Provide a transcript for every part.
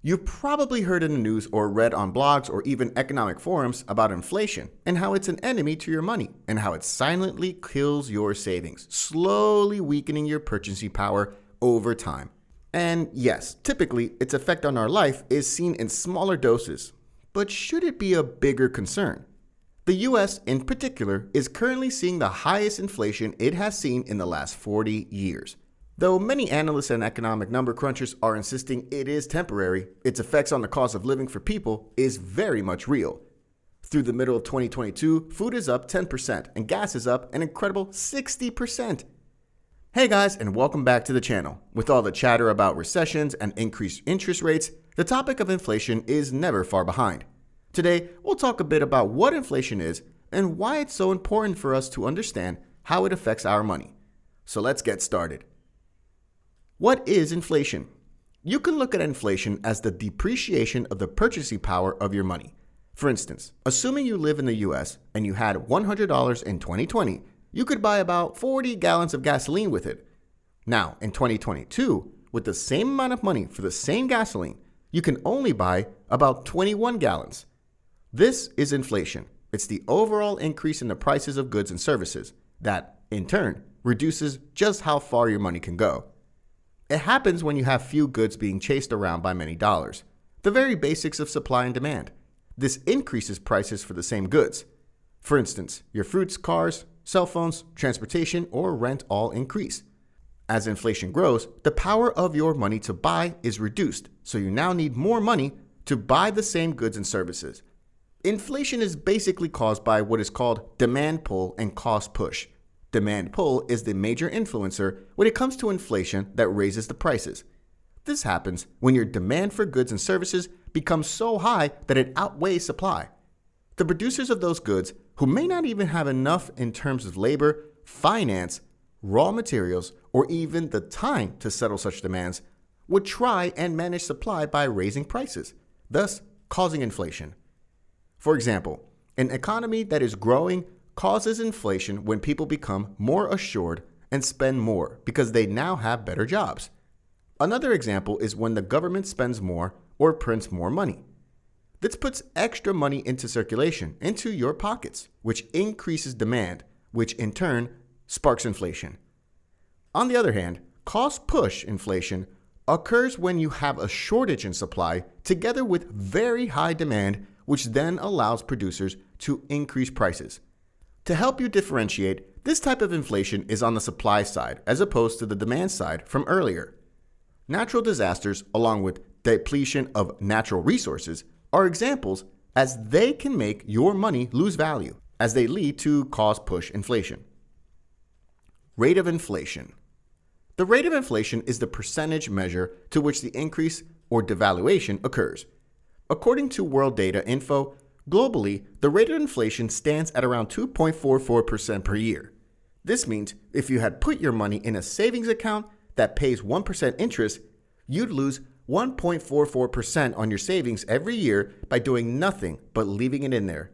You've probably heard in the news or read on blogs or even economic forums about inflation and how it's an enemy to your money and how it silently kills your savings, slowly weakening your purchasing power over time. And yes, typically its effect on our life is seen in smaller doses, but should it be a bigger concern? The US in particular is currently seeing the highest inflation it has seen in the last 40 years. Though many analysts and economic number crunchers are insisting it is temporary, its effects on the cost of living for people is very much real. Through the middle of 2022, food is up 10% and gas is up an incredible 60%. Hey guys, and welcome back to the channel. With all the chatter about recessions and increased interest rates, the topic of inflation is never far behind. Today, we'll talk a bit about what inflation is and why it's so important for us to understand how it affects our money. So let's get started. What is inflation? You can look at inflation as the depreciation of the purchasing power of your money. For instance, assuming you live in the US and you had $100 in 2020, you could buy about 40 gallons of gasoline with it. Now, in 2022, with the same amount of money for the same gasoline, you can only buy about 21 gallons. This is inflation. It's the overall increase in the prices of goods and services that, in turn, reduces just how far your money can go. It happens when you have few goods being chased around by many dollars, the very basics of supply and demand. This increases prices for the same goods. For instance, your fruits, cars, cell phones, transportation, or rent all increase. As inflation grows, the power of your money to buy is reduced, so you now need more money to buy the same goods and services. Inflation is basically caused by what is called demand pull and cost push. Demand pull is the major influencer when it comes to inflation that raises the prices. This happens when your demand for goods and services becomes so high that it outweighs supply. The producers of those goods, who may not even have enough in terms of labor, finance, raw materials, or even the time to settle such demands, would try and manage supply by raising prices, thus causing inflation. For example, an economy that is growing causes inflation when people become more assured and spend more because they now have better jobs. Another example is when the government spends more or prints more money. This puts extra money into circulation, into your pockets, which increases demand, which in turn sparks inflation. On the other hand, cost push inflation occurs when you have a shortage in supply together with very high demand, which then allows producers to increase prices. To help you differentiate, this type of inflation is on the supply side as opposed to the demand side from earlier. Natural disasters, along with depletion of natural resources, are examples as they can make your money lose value as they lead to cost push inflation. Rate of inflation. The rate of inflation is the percentage measure to which the increase or devaluation occurs. According to World Data Info, globally, the rate of inflation stands at around 2.44% per year. This means if you had put your money in a savings account that pays 1% interest, you'd lose 1.44% on your savings every year by doing nothing but leaving it in there.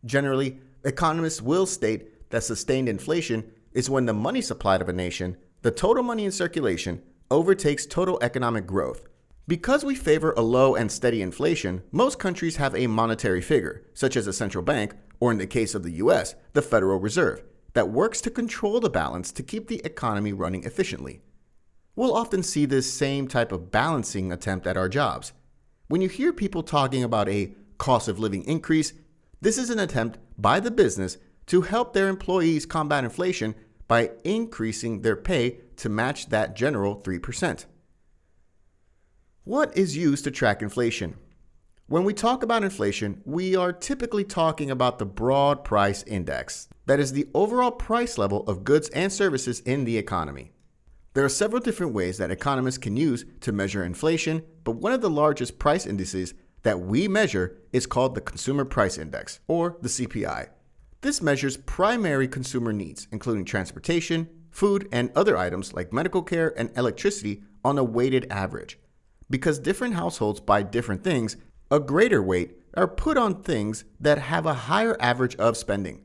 Generally, economists will state that sustained inflation is when the money supply of a nation, the total money in circulation, overtakes total economic growth. Because we favor a low and steady inflation, most countries have a monetary figure, such as a central bank, or in the case of the US, the Federal Reserve, that works to control the balance to keep the economy running efficiently. We'll often see this same type of balancing attempt at our jobs. When you hear people talking about a cost of living increase, this is an attempt by the business to help their employees combat inflation by increasing their pay to match that general 3%. What is used to track inflation? When we talk about inflation, we are typically talking about the broad price index, that is the overall price level of goods and services in the economy. There are several different ways that economists can use to measure inflation, but one of the largest price indices that we measure is called the Consumer Price Index, or the CPI. This measures primary consumer needs, including transportation, food, and other items like medical care and electricity on a weighted average. Because different households buy different things, a greater weight are put on things that have a higher average of spending.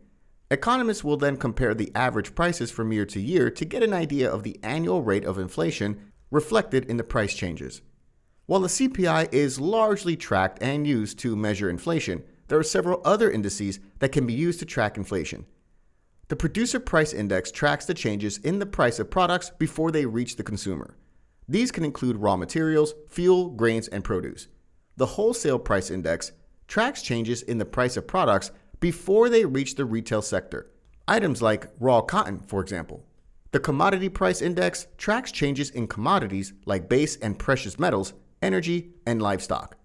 Economists will then compare the average prices from year to year to get an idea of the annual rate of inflation reflected in the price changes. While the CPI is largely tracked and used to measure inflation, there are several other indices that can be used to track inflation. The Producer Price Index tracks the changes in the price of products before they reach the consumer. These can include raw materials, fuel, grains, and produce. The Wholesale Price Index tracks changes in the price of products before they reach the retail sector. Items like raw cotton, for example. The Commodity Price Index tracks changes in commodities like base and precious metals, energy, and livestock.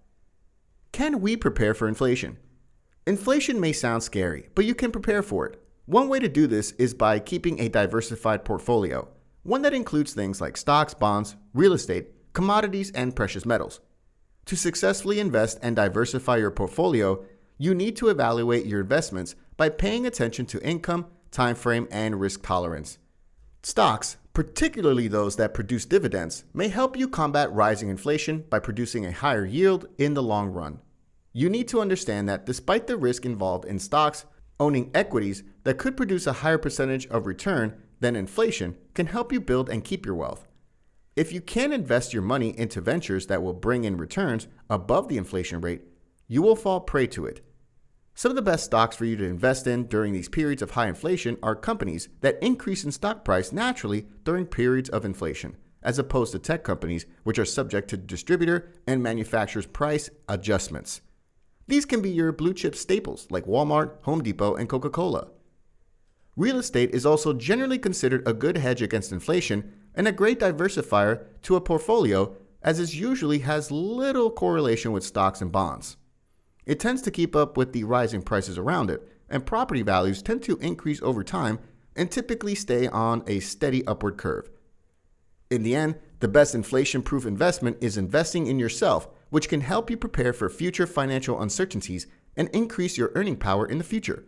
Can we prepare for inflation? Inflation may sound scary, but you can prepare for it. One way to do this is by keeping a diversified portfolio, one that includes things like stocks, bonds, real estate, commodities, and precious metals. To successfully invest and diversify your portfolio, you need to evaluate your investments by paying attention to income, time frame, and risk tolerance. Stocks, particularly those that produce dividends, may help you combat rising inflation by producing a higher yield in the long run. You need to understand that despite the risk involved in stocks, owning equities that could produce a higher percentage of return than inflation can help you build and keep your wealth. If you can invest your money into ventures that will bring in returns above the inflation rate, you will fall prey to it. Some of the best stocks for you to invest in during these periods of high inflation are companies that increase in stock price naturally during periods of inflation, as opposed to tech companies which are subject to distributor and manufacturer's price adjustments. These can be your blue chip staples like Walmart, Home Depot, and Coca-Cola. Real estate is also generally considered a good hedge against inflation and a great diversifier to a portfolio, as it usually has little correlation with stocks and bonds. It tends to keep up with the rising prices around it, and property values tend to increase over time and typically stay on a steady upward curve. In the end, the best inflation-proof investment is investing in yourself, which can help you prepare for future financial uncertainties and increase your earning power in the future.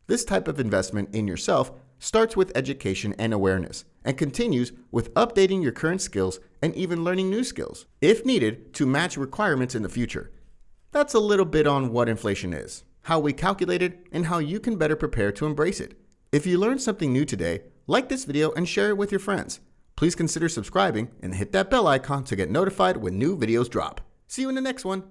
This type of investment in yourself starts with education and awareness, and continues with updating your current skills and even learning new skills, if needed, to match requirements in the future. That's a little bit on what inflation is, how we calculate it, and how you can better prepare to embrace it. If you learned something new today, like this video and share it with your friends. Please consider subscribing and hit that bell icon to get notified when new videos drop. See you in the next one.